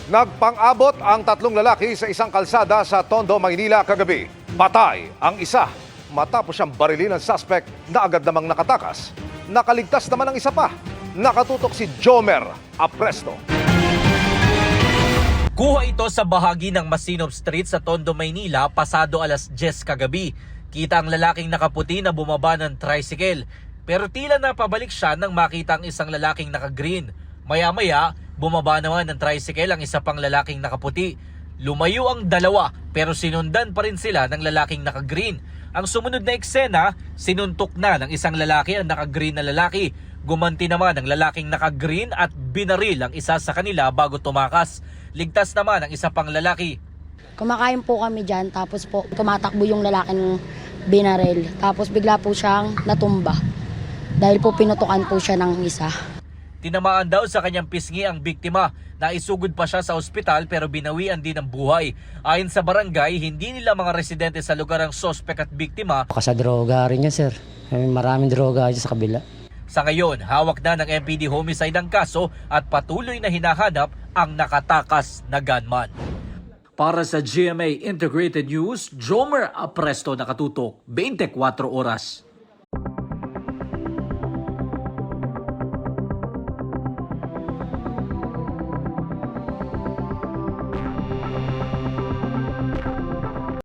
Nagpang-abot ang tatlong lalaki sa isang kalsada sa Tondo, Maynila kagabi. Patay ang isa matapos siyang barilin ng suspect na agad namang nakatakas. Nakaligtas naman ang isa pa. Nakatutok si Jomer Apresto. Kuha ito sa bahagi ng Masinop Street sa Tondo, Maynila pasado alas 10 kagabi. Kita ang lalaking nakaputi na bumaba ng tricycle. Pero tila na pabalik siya nang makita ang isang lalaking naka-green. Maya-maya, bumaba naman ng tricycle ang isa pang lalaking nakaputi. Lumayo ang dalawa pero sinundan pa rin sila ng lalaking naka-green. Ang sumunod na eksena, sinuntok na ng isang lalaki ang naka-green na lalaki. Gumanti naman ang lalaking naka-green at binaril ang isa sa kanila bago tumakas. Ligtas naman ang isa pang lalaki. Kumakain po kami dyan, tapos po tumatakbo yung lalaking binaril. Tapos bigla po siyang natumba dahil po pinutukan po siya ng isa. Tinamaan daw sa kanyang pisngi ang biktima. Naisugod pa siya sa ospital pero binawian din ang buhay. Ayon sa barangay, hindi nila mga residente sa lugar ang sospek at biktima. Baka sa droga rin yan, sir. Maraming droga dyan sa kabila. Sa ngayon, hawak na ng MPD Homicide ang kaso at patuloy na hinahanap ang nakatakas na gunman. Para sa GMA Integrated News, Jomer Apresto, nakatutok 24 oras.